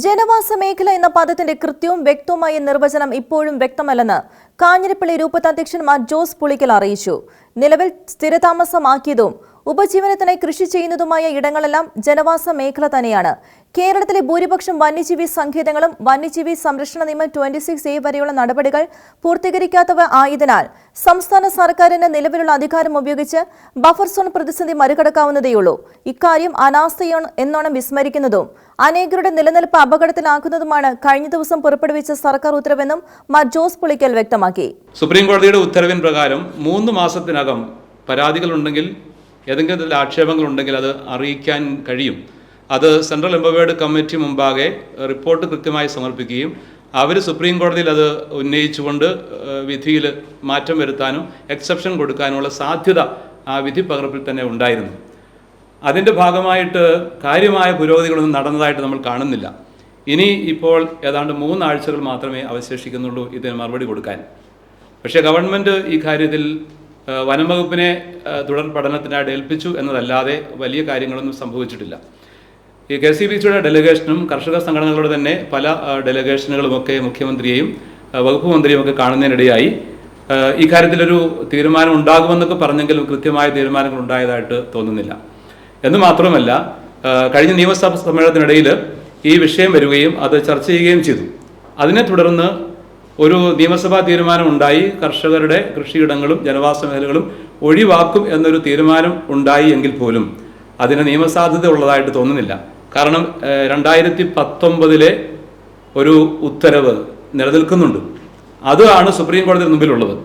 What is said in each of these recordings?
ജനവാസ മേഖല എന്ന പദത്തിന്റെ കൃത്യവും വ്യക്തവുമായ നിർവചനം ഇപ്പോഴും വ്യക്തമല്ലെന്ന് കാഞ്ഞിരപ്പള്ളി രൂപതാധ്യക്ഷൻ ജോസ് പുളിക്കൽ അറിയിച്ചു. നിലവിൽ സ്ഥിരതാമസമാക്കിയതും ഉപജീവനത്തിനായി കൃഷി ചെയ്യുന്നതുമായ ഇടങ്ങളെല്ലാം ജനവാസ മേഖല തന്നെയാണ്. കേരളത്തിലെ ഭൂരിപക്ഷം വന്യജീവി സങ്കേതങ്ങളും വന്യജീവി സംരക്ഷണ നിയമം 26A വരെയുള്ള നടപടികൾ പൂർത്തീകരിക്കാത്തവ ആയതിനാൽ സംസ്ഥാന സർക്കാരിന് നിലവിലുള്ള അധികാരം ഉപയോഗിച്ച് ബഫർ സോൺ പ്രതിസന്ധി മറികടക്കാവുന്നതേയുള്ളൂ. ഇക്കാര്യം അനാസ്ഥയാണ് എന്നോണം വിസ്മരിക്കുന്നതും അനേകരുടെ നിലനിൽപ്പ് അപകടത്തിലാക്കുന്നതുമാണ് കഴിഞ്ഞ ദിവസം പുറപ്പെടുവിച്ച സർക്കാർ ഉത്തരവെന്നും ജോസ് പുളിക്കൽ വ്യക്തമാക്കി. സുപ്രീം കോടതിയുടെ ഉത്തരവിൻ പ്രകാരം 3 മാസത്തിനകം പരാതികളുണ്ടെങ്കിൽ, ഏതെങ്കിലും ആക്ഷേപങ്ങളുണ്ടെങ്കിൽ അത് അറിയിക്കാൻ കഴിയും. അത് സെൻട്രൽ എംപവേർഡ് കമ്മിറ്റി മുമ്പാകെ റിപ്പോർട്ട് കൃത്യമായി സമർപ്പിക്കുകയും അവർ സുപ്രീം കോടതിയിൽ അത് ഉന്നയിച്ചുകൊണ്ട് വിധിയിൽ മാറ്റം വരുത്താനും എക്സെപ്ഷൻ കൊടുക്കാനുമുള്ള സാധ്യത ആ വിധി പകർപ്പിൽ തന്നെ ഉണ്ടായിരുന്നു. അതിൻ്റെ ഭാഗമായിട്ട് കാര്യമായ പുരോഗതികളൊന്നും നടന്നതായിട്ട് നമ്മൾ കാണുന്നില്ല. ഇനി ഇപ്പോൾ ഏതാണ്ട് 3 ആഴ്ചകൾ മാത്രമേ അവശേഷിക്കുന്നുള്ളൂ ഇതിന് മറുപടി കൊടുക്കാൻ. പക്ഷേ ഗവൺമെൻറ് ഈ കാര്യത്തിൽ വനംവകുപ്പിനെ തുടർ പഠനത്തിനായിട്ട് ഏൽപ്പിച്ചു എന്നതല്ലാതെ വലിയ കാര്യങ്ങളൊന്നും സംഭവിച്ചിട്ടില്ല. ഈ KCBCയുടെ ഡെലിഗേഷനും കർഷക സംഘടനകളുടെ തന്നെ പല ഡെലിഗേഷനുകളുമൊക്കെ മുഖ്യമന്ത്രിയെയും വകുപ്പ് മന്ത്രിയും ഒക്കെ കാണുന്നതിനിടയായി ഈ കാര്യത്തിലൊരു തീരുമാനം ഉണ്ടാകുമെന്നൊക്കെ പറഞ്ഞെങ്കിലും കൃത്യമായ തീരുമാനങ്ങൾ ഉണ്ടായതായിട്ട് തോന്നുന്നില്ല. എന്ന് മാത്രമല്ല, കഴിഞ്ഞ നിയമസഭാ സമ്മേളനത്തിനിടയിൽ ഈ വിഷയം വരികയും അത് ചർച്ച ചെയ്യുകയും ചെയ്തു. അതിനെ തുടർന്ന് ഒരു നിയമസഭാ തീരുമാനം ഉണ്ടായി. കർഷകരുടെ കൃഷിയിടങ്ങളും ജനവാസ മേഖലകളും ഒഴിവാക്കും എന്നൊരു തീരുമാനം ഉണ്ടായി എങ്കിൽ പോലും അതിന് നിയമസാധ്യത ഉള്ളതായിട്ട് തോന്നുന്നില്ല. കാരണം 2019 ഒരു ഉത്തരവ് നിലനിൽക്കുന്നുണ്ട്. അതാണ് സുപ്രീം കോടതിയുടെ മുമ്പിലുള്ളത്.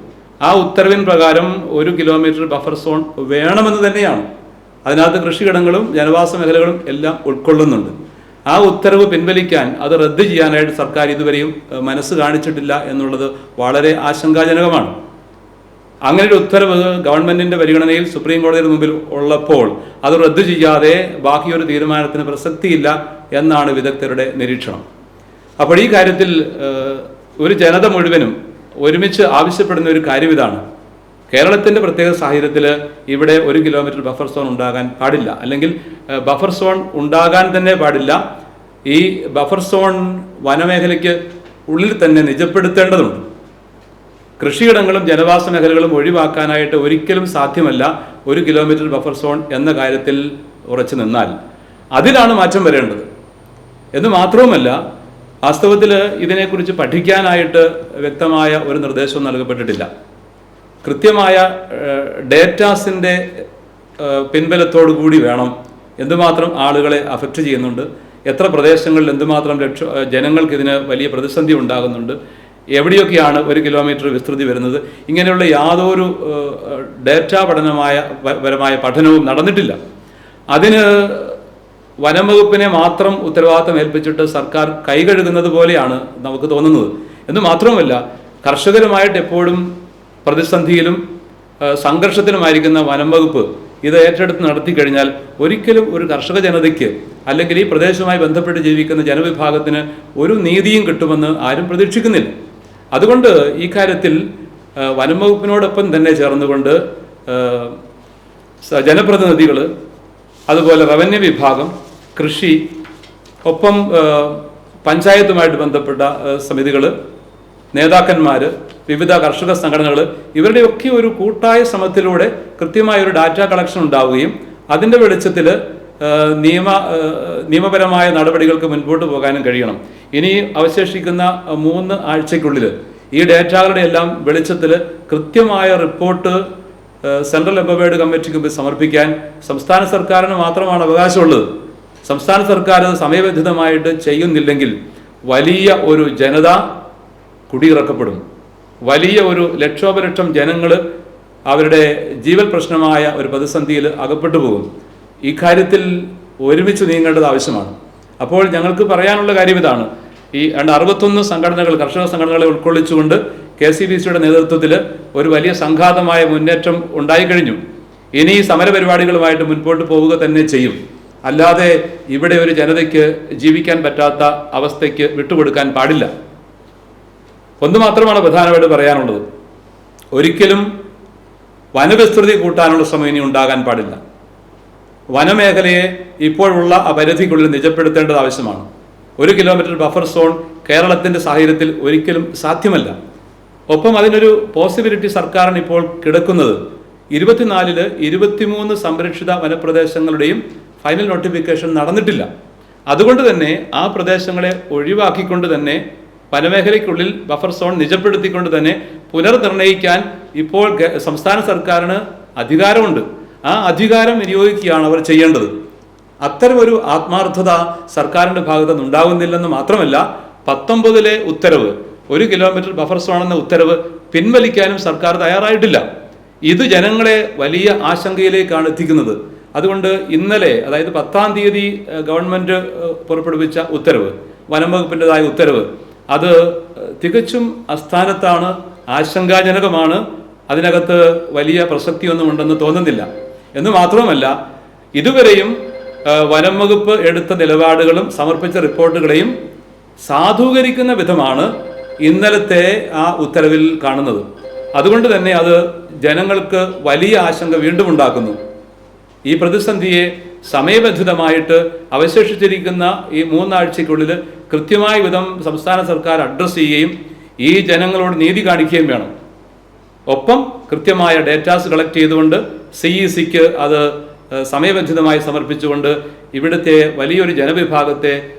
ആ ഉത്തരവിൻ പ്രകാരം 1 കിലോമീറ്റർ ബഫർ സോൺ വേണമെന്ന് തന്നെയാണ്. അതിനകത്ത് കൃഷിയിടങ്ങളും ജനവാസ മേഖലകളും എല്ലാം ഉൾക്കൊള്ളുന്നുണ്ട്. ആ ഉത്തരവ് പിൻവലിക്കാൻ, അത് റദ്ദ് ചെയ്യാനായിട്ട് സർക്കാർ ഇതുവരെയും മനസ്സ് കാണിച്ചിട്ടില്ല എന്നുള്ളത് വളരെ ആശങ്കാജനകമാണ്. അങ്ങനെ ഒരു ഉത്തരവ് ഗവൺമെന്റിന്റെ പരിഗണനയിൽ സുപ്രീം കോടതിയുടെ മുമ്പിൽ ഉള്ളപ്പോൾ അത് റദ്ദ് ചെയ്യാതെ ബാക്കിയൊരു തീരുമാനത്തിന് പ്രസക്തിയില്ല എന്നാണ് വിദഗ്ധരുടെ നിരീക്ഷണം. അപ്പോൾ ഈ കാര്യത്തിൽ ഒരു ജനത മുഴുവനും ഒരുമിച്ച് ആവശ്യപ്പെടുന്ന ഒരു കാര്യം ഇതാണ്: കേരളത്തിൻ്റെ പ്രത്യേക സാഹചര്യത്തിൽ ഇവിടെ 1 കിലോമീറ്റർ ബഫർ സോൺ ഉണ്ടാകാൻ പാടില്ല, അല്ലെങ്കിൽ ബഫർ സോൺ ഉണ്ടാകാൻ തന്നെ പാടില്ല. ഈ ബഫർ സോൺ വനമേഖലയ്ക്ക് ഉള്ളിൽ തന്നെ നിജപ്പെടുത്തേണ്ടതുണ്ട്. കൃഷിയിടങ്ങളും ജനവാസ മേഖലകളും ഒഴിവാക്കാനായിട്ട് ഒരിക്കലും സാധ്യമല്ല 1 കിലോമീറ്റർ ബഫർ സോൺ എന്ന കാര്യത്തിൽ ഉറച്ചു നിന്നാൽ. അതിലാണ് മാറ്റം വരേണ്ടത്. എന്ന് മാത്രവുമല്ല, വാസ്തവത്തിൽ ഇതിനെക്കുറിച്ച് പഠിക്കാനായിട്ട് വ്യക്തമായ ഒരു നിർദ്ദേശവും നൽകപ്പെട്ടിട്ടില്ല. കൃത്യമായ ഡേറ്റാസിൻ്റെ പിൻബലത്തോടു കൂടി വേണം എന്തുമാത്രം ആളുകളെ അഫക്റ്റ് ചെയ്യുന്നുണ്ട്, എത്ര പ്രദേശങ്ങളിൽ എന്തുമാത്രം ജനങ്ങൾക്ക് ഇതിന് വലിയ പ്രതിസന്ധി ഉണ്ടാകുന്നുണ്ട്, എവിടെയൊക്കെയാണ് 1 കിലോമീറ്റർ വിസ്തൃതി വരുന്നത്, ഇങ്ങനെയുള്ള യാതൊരു ഡേറ്റാ പരമായ പഠനവും നടന്നിട്ടില്ല. അതിന് വനംവകുപ്പിനെ മാത്രം ഉത്തരവാദിത്തം ഏൽപ്പിച്ചിട്ട് സർക്കാർ കൈകഴുകുന്നത് പോലെയാണ് നമുക്ക് തോന്നുന്നത്. എന്ന് മാത്രമല്ല, കർഷകരുമായിട്ട് എപ്പോഴും പ്രതിസന്ധിയിലും സംഘർഷത്തിലുമായിരിക്കുന്ന വനംവകുപ്പ് ഇത് ഏറ്റെടുത്ത് നടത്തി കഴിഞ്ഞാൽ ഒരിക്കലും ഒരു കർഷക ജനതയ്ക്ക്, അല്ലെങ്കിൽ ഈ പ്രദേശവുമായി ബന്ധപ്പെട്ട് ജീവിക്കുന്ന ജനവിഭാഗത്തിന് ഒരു നീതിയും കിട്ടുമെന്ന് ആരും പ്രതീക്ഷിക്കുന്നില്ല. അതുകൊണ്ട് ഈ കാര്യത്തിൽ വനംവകുപ്പിനോടൊപ്പം തന്നെ ചേർന്നുകൊണ്ട് ജനപ്രതിനിധികൾ, അതുപോലെ റവന്യൂ വിഭാഗം, കൃഷി, ഒപ്പം പഞ്ചായത്തുമായിട്ട് ബന്ധപ്പെട്ട സമിതികൾ, നേതാക്കന്മാർ, വിവിധ കർഷക സംഘടനകൾ, ഇവരുടെയൊക്കെ ഒരു കൂട്ടായ ശ്രമത്തിലൂടെ കൃത്യമായൊരു ഡാറ്റ കളക്ഷൻ ഉണ്ടാവുകയും അതിൻ്റെ വെളിച്ചത്തിൽ നിയമപരമായ നടപടികൾക്ക് മുൻപോട്ട് പോകാനും കഴിയണം. ഇനി അവശേഷിക്കുന്ന 3 ആഴ്ചയ്ക്കുള്ളിൽ ഈ ഡേറ്റകളുടെ എല്ലാം വെളിച്ചത്തിൽ കൃത്യമായ റിപ്പോർട്ട് സെൻട്രൽ എംപവേർഡ് കമ്മിറ്റിക്ക് മുമ്പിൽ സമർപ്പിക്കാൻ സംസ്ഥാന സർക്കാരിന് മാത്രമാണ് അവകാശമുള്ളത്. സംസ്ഥാന സർക്കാർ അത് സമയബന്ധിതമായിട്ട് ചെയ്യുന്നില്ലെങ്കിൽ വലിയ ഒരു ജനത കുടിയിറക്കപ്പെടും. വലിയ ഒരു ലക്ഷോപലക്ഷം ജനങ്ങൾ അവരുടെ ജീവൽ പ്രശ്നമായ ഒരു പ്രതിസന്ധിയിൽ അകപ്പെട്ടു പോകും. ഈ കാര്യത്തിൽ ഒരുമിച്ച് നീങ്ങേണ്ടത് ആവശ്യമാണ്. അപ്പോൾ ഞങ്ങൾക്ക് പറയാനുള്ള കാര്യം ഇതാണ്: ഈ 61 സംഘടനകൾ, കർഷക സംഘടനകളെ ഉൾക്കൊള്ളിച്ചുകൊണ്ട് KCBCയുടെ നേതൃത്വത്തിൽ ഒരു വലിയ സംഘാതമായ മുന്നേറ്റം ഉണ്ടായിക്കഴിഞ്ഞു. ഇനി സമരപരിപാടികളുമായിട്ട് മുൻപോട്ട് പോവുക തന്നെ ചെയ്യും. അല്ലാതെ ഇവിടെ ഒരു ജനതയ്ക്ക് ജീവിക്കാൻ പറ്റാത്ത അവസ്ഥയ്ക്ക് വിട്ടുകൊടുക്കാൻ പാടില്ല. ഒന്ന് മാത്രമാണ് പ്രധാനമായിട്ട് പറയാനുള്ളത്: ഒരിക്കലും വനവിസ്തൃതി കൂട്ടാനുള്ള ശ്രമം ഇനി ഉണ്ടാകാൻ പാടില്ല. വനമേഖലയെ ഇപ്പോഴുള്ള ആ പരിധിക്കുള്ളിൽ നിജപ്പെടുത്തേണ്ടത് ആവശ്യമാണ്. 1 കിലോമീറ്റർ ബഫർ സോൺ കേരളത്തിൻ്റെ സാഹചര്യത്തിൽ ഒരിക്കലും സാധ്യമല്ല. ഒപ്പം അതിനൊരു പോസിബിലിറ്റി സർക്കാരിന് ഇപ്പോൾ കിടക്കുന്നത് 24-ല് 23 സംരക്ഷിത വനപ്രദേശങ്ങളുടെയും ഫൈനൽ നോട്ടിഫിക്കേഷൻ നടന്നിട്ടില്ല. അതുകൊണ്ട് തന്നെ ആ പ്രദേശങ്ങളെ ഒഴിവാക്കിക്കൊണ്ട് തന്നെ വനമേഖലയ്ക്കുള്ളിൽ ബഫർ സോൺ നിജപ്പെടുത്തിക്കൊണ്ട് തന്നെ പുനർനിർണയിക്കാൻ ഇപ്പോൾ സംസ്ഥാന സർക്കാരിന് അധികാരമുണ്ട്. ആ അധികാരം വിനിയോഗിക്കുകയാണ് അവർ ചെയ്യേണ്ടത്. അത്തരമൊരു ആത്മാർത്ഥത സർക്കാരിൻ്റെ ഭാഗത്തു നിന്നുണ്ടാകുന്നില്ലെന്ന് മാത്രമല്ല, 19-ലെ ഉത്തരവ് 1 കിലോമീറ്റർ ബഫർ സോൺ എന്ന ഉത്തരവ് പിൻവലിക്കാനും സർക്കാർ തയ്യാറായിട്ടില്ല. ഇത് ജനങ്ങളെ വലിയ ആശങ്കയിലേക്കാണ് എത്തിക്കുന്നത്. അതുകൊണ്ട് ഇന്നലെ, അതായത് 10-ാം തീയതി ഗവൺമെൻറ് പുറപ്പെടുവിച്ച ഉത്തരവ്, വനം വകുപ്പിൻ്റെതായ ഉത്തരവ്, അത് തികച്ചും അസ്ഥാനത്താണ്, ആശങ്കാജനകമാണ്. അതിനകത്ത് വലിയ പ്രസക്തിയൊന്നും ഉണ്ടെന്ന് തോന്നുന്നില്ല. എന്ന് മാത്രമല്ല, ഇതുവരെയും വനം വകുപ്പ് എടുത്ത നിലപാടുകളും സമർപ്പിച്ച റിപ്പോർട്ടുകളെയും സാധൂകരിക്കുന്ന വിധമാണ് ഇന്നലത്തെ ആ ഉത്തരവിൽ കാണുന്നത്. അതുകൊണ്ട് തന്നെ അത് ജനങ്ങൾക്ക് വലിയ ആശങ്ക വീണ്ടും ഉണ്ടാക്കുന്നു. ഈ പ്രതിസന്ധിയെ സമയബന്ധിതമായിട്ട് അവശേഷിച്ചിരിക്കുന്ന ഈ 3 ആഴ്ചയ്ക്കുള്ളിൽ കൃത്യമായ വിധം സംസ്ഥാന സർക്കാർ അഡ്രസ്സ് ചെയ്യുകയും ഈ ജനങ്ങളോട് നീതി കാണിക്കുകയും വേണം. ഒപ്പം കൃത്യമായ ഡേറ്റാസ് കളക്ട് ചെയ്തുകൊണ്ട് CECക്ക് അത് സമയബന്ധിതമായി സമർപ്പിച്ചുകൊണ്ട് ഇവിടുത്തെ വലിയൊരു ജനവിഭാഗത്തെ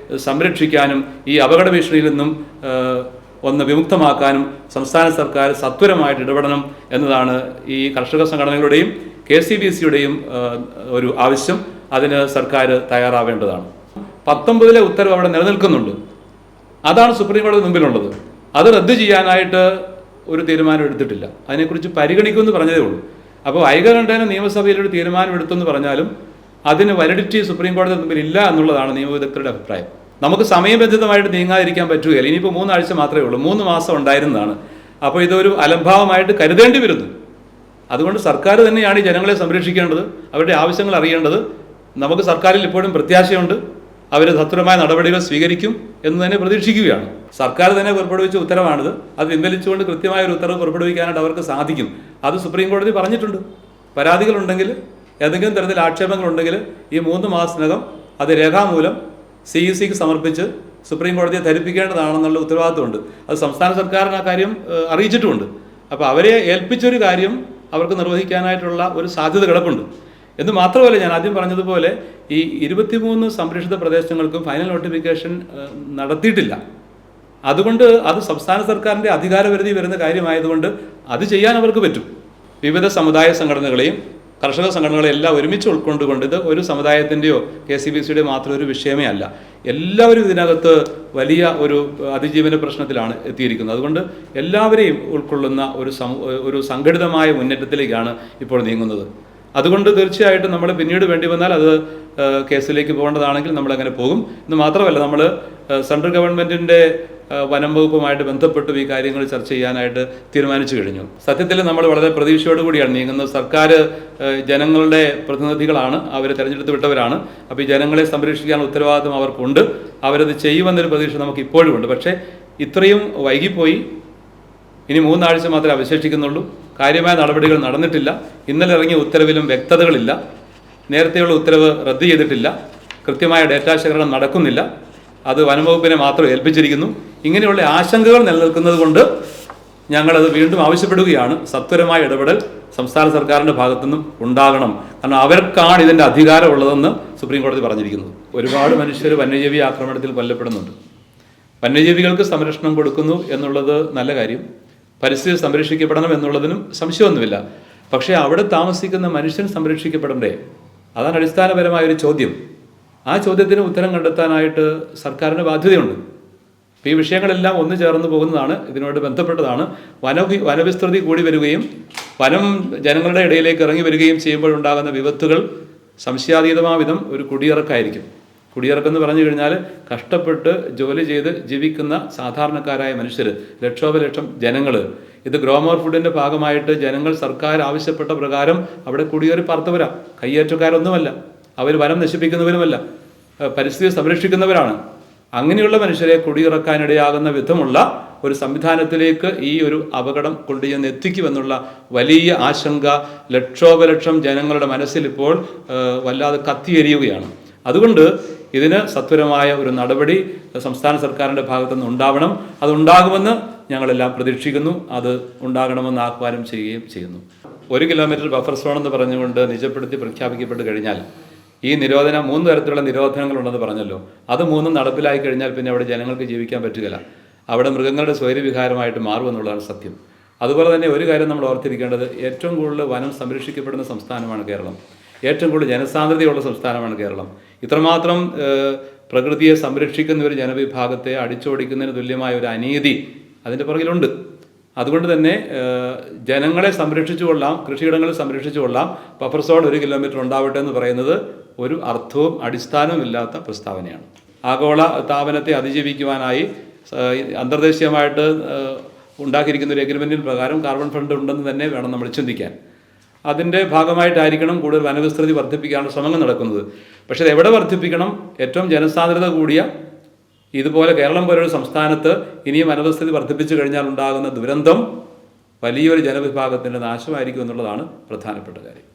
സംരക്ഷിക്കാനും ഈ അപകട ഭീഷണിയിൽ നിന്നും ഒന്ന് വിമുക്തമാക്കാനും സംസ്ഥാന സർക്കാർ സത്വരമായിട്ട് ഇടപെടണം എന്നതാണ് ഈ കർഷക സംഘടനകളുടെയും KCBCയുടെയും ഒരു ആവശ്യം. അതിന് സർക്കാർ തയ്യാറാവേണ്ടതാണ്. 19-ലെ ഉത്തരവ് അവിടെ നിലനിൽക്കുന്നുണ്ട്. അതാണ് സുപ്രീം കോടതി മുമ്പിലുള്ളത്. അത് റദ്ദ് ചെയ്യാനായിട്ട് ഒരു തീരുമാനം എടുത്തിട്ടില്ല. അതിനെക്കുറിച്ച് പരിഗണിക്കുമെന്ന് പറഞ്ഞതേ ഉള്ളൂ. അപ്പോൾ ഐകകണ്ഠേന നിയമസഭയിൽ ഒരു തീരുമാനം എടുത്തെന്ന് പറഞ്ഞാലും അതിന് വാലിഡിറ്റി സുപ്രീം കോടതി മുമ്പിൽ ഇല്ല എന്നുള്ളതാണ് നിയമവിദഗ്ധരുടെ അഭിപ്രായം. നമുക്ക് സമയബന്ധിതമായിട്ട് നീങ്ങാതിരിക്കാൻ പറ്റുകയില്ല. ഇനിയിപ്പോൾ 3 ആഴ്ച മാത്രമേ ഉള്ളൂ. 3 മാസം ഉണ്ടായിരുന്നതാണ്. അപ്പോൾ ഇതൊരു അലംഭാവമായിട്ട് കരുതേണ്ടി വരുന്നു. അതുകൊണ്ട് സർക്കാർ തന്നെയാണ് ഈ ജനങ്ങളെ സംരക്ഷിക്കേണ്ടത്, അവരുടെ ആവശ്യങ്ങൾ അറിയേണ്ടത്. നമുക്ക് സർക്കാരിൽ ഇപ്പോഴും പ്രത്യാശയുണ്ട്. അവർ സത്വരമായ നടപടികൾ സ്വീകരിക്കും എന്ന് തന്നെ പ്രതീക്ഷിക്കുകയാണ്. സർക്കാർ തന്നെ പുറപ്പെടുവിച്ച ഉത്തരവാണിത്. അത് പിൻവലിച്ചുകൊണ്ട് കൃത്യമായ ഒരു ഉത്തരവ് പുറപ്പെടുവിക്കാനായിട്ട് അവർക്ക് സാധിക്കും. അത് സുപ്രീം കോടതി പറഞ്ഞിട്ടുണ്ട്. പരാതികളുണ്ടെങ്കിൽ, ഏതെങ്കിലും തരത്തിൽ ആക്ഷേപങ്ങളുണ്ടെങ്കിൽ ഈ 3 മാസത്തിനകം അത് രേഖാമൂലം CECക്ക് സമർപ്പിച്ച് സുപ്രീം കോടതിയെ ധരിപ്പിക്കേണ്ടതാണെന്നുള്ള ഉത്തരവാദിത്വമുണ്ട്. അത് സംസ്ഥാന സർക്കാരിന് ആ കാര്യം അറിയിച്ചിട്ടുമുണ്ട്. അപ്പോൾ അവരെ ഏൽപ്പിച്ചൊരു കാര്യം അവർക്ക് നിർവഹിക്കാനായിട്ടുള്ള ഒരു സാധ്യത കിടപ്പുണ്ട്. എന്ന് മാത്രമല്ല, ഞാൻ ആദ്യം പറഞ്ഞതുപോലെ ഈ 23 സംരക്ഷിത പ്രദേശങ്ങൾക്കും ഫൈനൽ നോട്ടിഫിക്കേഷൻ നടത്തിയിട്ടില്ല. അതുകൊണ്ട് അത് സംസ്ഥാന സർക്കാരിൻ്റെ അധികാരപരിധി വരുന്ന കാര്യമായതുകൊണ്ട് അത് ചെയ്യാൻ അവർക്ക് പറ്റും. വിവിധ സമുദായ സംഘടനകളെയും കർഷക സംഘടനകളെയും എല്ലാം ഒരുമിച്ച് ഉൾക്കൊണ്ടുകൊണ്ട് ഇത് ഒരു സമുദായത്തിൻ്റെയോ KCBCയുടെയോ മാത്രം ഒരു വിഷയമേ അല്ല. എല്ലാവരും ഇതിനകത്ത് വലിയ ഒരു അതിജീവന പ്രശ്നത്തിലാണ് എത്തിയിരിക്കുന്നത്. അതുകൊണ്ട് എല്ലാവരെയും ഉൾക്കൊള്ളുന്ന ഒരു സംഘടിതമായ മുന്നേറ്റത്തിലേക്കാണ് ഇപ്പോൾ നീങ്ങുന്നത്. അതുകൊണ്ട് തീർച്ചയായിട്ടും നമ്മൾ പിന്നീട് വേണ്ടി വന്നാൽ അത് കേസിലേക്ക് പോകേണ്ടതാണെങ്കിൽ നമ്മളങ്ങനെ പോകും. എന്ന് മാത്രമല്ല, നമ്മൾ സെൻട്രൽ ഗവൺമെൻറ്റിൻ്റെ വനം വകുപ്പുമായിട്ട് ബന്ധപ്പെട്ടും ഈ കാര്യങ്ങൾ ചർച്ച ചെയ്യാനായിട്ട് തീരുമാനിച്ചു കഴിഞ്ഞു. സത്യത്തിൽ നമ്മൾ വളരെ പ്രതീക്ഷയോടുകൂടിയാണ് നീങ്ങുന്നത്. സർക്കാർ ജനങ്ങളുടെ പ്രതിനിധികളാണ്, അവരെ തിരഞ്ഞെടുത്ത് വിട്ടവരാണ്. അപ്പോൾ ഈ ജനങ്ങളെ സംരക്ഷിക്കാൻ ഉത്തരവാദിത്വം അവർക്കുണ്ട്. അവരത് ചെയ്യുമെന്നൊരു പ്രതീക്ഷ നമുക്ക് ഇപ്പോഴും ഉണ്ട്. പക്ഷേ ഇത്രയും വൈകിപ്പോയി. ഇനി 3 ആഴ്ച മാത്രമേ അവശേഷിക്കുന്നുള്ളൂ. കാര്യമായ നടപടികൾ നടന്നിട്ടില്ല. ഇന്നലെ ഇറങ്ങിയ ഉത്തരവിലും വ്യക്തതകളില്ല. നേരത്തെയുള്ള ഉത്തരവ് റദ്ദ് ചെയ്തിട്ടില്ല. കൃത്യമായ ഡേറ്റാ ശേഖരണം നടക്കുന്നില്ല. അത് വനംവകുപ്പിനെ മാത്രം ഏൽപ്പിച്ചിരിക്കുന്നു. ഇങ്ങനെയുള്ള ആശങ്കകൾ നിലനിൽക്കുന്നത് കൊണ്ട് ഞങ്ങളത് വീണ്ടും ആവശ്യപ്പെടുകയാണ്. സത്വരമായ ഇടപെടൽ സംസ്ഥാന സർക്കാരിൻ്റെ ഭാഗത്തുനിന്നും ഉണ്ടാകണം. കാരണം അവർക്കാണ് ഇതിൻ്റെ അധികാരമുള്ളതെന്ന് സുപ്രീം കോടതി പറഞ്ഞിരിക്കുന്നത്. ഒരുപാട് മനുഷ്യർ വന്യജീവി ആക്രമണത്തിൽ കൊല്ലപ്പെടുന്നുണ്ട്. വന്യജീവികൾക്ക് സംരക്ഷണം കൊടുക്കുന്നു എന്നുള്ളത് നല്ല കാര്യം. പരിസ്ഥിതി സംരക്ഷിക്കപ്പെടണം എന്നുള്ളതിനും സംശയമൊന്നുമില്ല. പക്ഷേ അവിടെ താമസിക്കുന്ന മനുഷ്യൻ സംരക്ഷിക്കപ്പെടണ്ടേ? അതാണ് അടിസ്ഥാനപരമായൊരു ചോദ്യം. ആ ചോദ്യത്തിന് ഉത്തരം കണ്ടെത്താനായിട്ട് സർക്കാരിന് ബാധ്യതയുണ്ട്. ഈ വിഷയങ്ങളെല്ലാം ഒന്നു ചേർന്ന് പോകുന്നതാണ്, ഇതിനോട് ബന്ധപ്പെട്ടതാണ്. വനവിസ്തൃതി കൂടി വരികയും വനം ജനങ്ങളുടെ ഇടയിലേക്ക് ഇറങ്ങി വരികയും ചെയ്യുമ്പോഴുണ്ടാകുന്ന വിപത്തുകൾ സംശയാതീതമായ വിധം ഒരു കുടിയിറക്കായിരിക്കും. കുടിയിറക്കെന്ന് പറഞ്ഞു കഴിഞ്ഞാൽ കഷ്ടപ്പെട്ട് ജോലി ചെയ്ത് ജീവിക്കുന്ന സാധാരണക്കാരായ മനുഷ്യർ, ലക്ഷോപലക്ഷം ജനങ്ങൾ. ഇത് ഗ്രോമോർ ഫുഡിൻ്റെ ഭാഗമായിട്ട് ജനങ്ങൾ സർക്കാർ ആവശ്യപ്പെട്ട പ്രകാരം അവിടെ കുടിയേറി പാർത്തവരാ. കയ്യേറ്റക്കാരൊന്നുമല്ല, അവർ വനം നശിപ്പിക്കുന്നവരുമല്ല, പരിസ്ഥിതി സംരക്ഷിക്കുന്നവരാണ്. അങ്ങനെയുള്ള മനുഷ്യരെ കുടിയിറക്കാനിടയാകുന്ന വിധമുള്ള ഒരു സംവിധാനത്തിലേക്ക് ഈ ഒരു അപകടം കൊണ്ടുചെന്ന് എത്തിക്കുമെന്നുള്ള വലിയ ആശങ്ക ലക്ഷോപലക്ഷം ജനങ്ങളുടെ മനസ്സിൽ ഇപ്പോൾ വല്ലാതെ കത്തിയെരിയുകയാണ്. അതുകൊണ്ട് ഇതിന് സത്വരമായ ഒരു നടപടി സംസ്ഥാന സർക്കാരിൻ്റെ ഭാഗത്തുനിന്ന് ഉണ്ടാവണം. അതുണ്ടാകുമെന്ന് ഞങ്ങളെല്ലാം പ്രതീക്ഷിക്കുന്നു. അത് ഉണ്ടാകണമെന്ന് ആഹ്വാനം ചെയ്യുകയും ചെയ്യുന്നു. 1 കിലോമീറ്റർ ബഫർ സോൺ എന്ന് പറഞ്ഞുകൊണ്ട് നിജപ്പെടുത്തി പ്രഖ്യാപിക്കപ്പെട്ട് കഴിഞ്ഞാൽ ഈ നിരോധനം 3 തരത്തിലുള്ള നിരോധനങ്ങളുണ്ടെന്ന് പറഞ്ഞല്ലോ. അത് 3 നടപ്പിലായി കഴിഞ്ഞാൽ പിന്നെ അവിടെ ജനങ്ങൾക്ക് ജീവിക്കാൻ പറ്റുകയില്ല. അവിടെ മൃഗങ്ങളുടെ സ്വൈരവിഹാരമായിട്ട് മാറുമെന്നുള്ളതാണ് സത്യം. അതുപോലെ തന്നെ ഒരു കാര്യം നമ്മൾ ഓർത്തിരിക്കേണ്ടത്, ഏറ്റവും കൂടുതൽ വനം സംരക്ഷിക്കപ്പെടുന്ന സംസ്ഥാനമാണ് കേരളം. ഏറ്റവും കൂടുതൽ ജനസാന്ദ്രതയുള്ള സംസ്ഥാനമാണ് കേരളം. ഇത്രമാത്രം പ്രകൃതിയെ സംരക്ഷിക്കുന്ന ഒരു ജനവിഭാഗത്തെ അടിച്ചോടിക്കുന്നതിന് തുല്യമായ ഒരു അനീതി അതിൻ്റെ പുറകിലുണ്ട്. അതുകൊണ്ട് തന്നെ ജനങ്ങളെ സംരക്ഷിച്ചുകൊള്ളാം, കൃഷിയിടങ്ങളെ സംരക്ഷിച്ചുകൊള്ളാം, ബഫർ സോൺ 1 കിലോമീറ്റർ ഉണ്ടാവട്ടെ എന്ന് പറയുന്നത് ഒരു അർത്ഥവും അടിസ്ഥാനവും ഇല്ലാത്ത പ്രസ്താവനയാണ്. ആഗോള താപനത്തെ അതിജീവിക്കുവാനായി അന്തർദേശീയമായിട്ട് ഉണ്ടാക്കിയിരിക്കുന്ന ഒരു എഗ്രിമെൻറ്റിൽ പ്രകാരം കാർബൺ ഫണ്ട് ഉണ്ടെന്ന് തന്നെ വേണം നമ്മൾ ചിന്തിക്കാൻ. അതിൻ്റെ ഭാഗമായിട്ടായിരിക്കണം കൂടുതൽ വനവിസ്തൃതി വർദ്ധിപ്പിക്കാനുള്ള ശ്രമങ്ങൾ നടക്കുന്നത്. പക്ഷേ ഇത് എവിടെ വർദ്ധിപ്പിക്കണം? ഏറ്റവും ജനസാന്ദ്രത കൂടിയ ഇതുപോലെ കേരളം പോലൊരു സംസ്ഥാനത്ത് ഇനിയും വനവിസ്തൃതി വർദ്ധിപ്പിച്ചു കഴിഞ്ഞാൽ ഉണ്ടാകുന്ന ദുരന്തം വലിയൊരു ജനവിഭാഗത്തിൻ്റെ നാശമായിരിക്കും എന്നുള്ളതാണ് പ്രധാനപ്പെട്ട കാര്യം.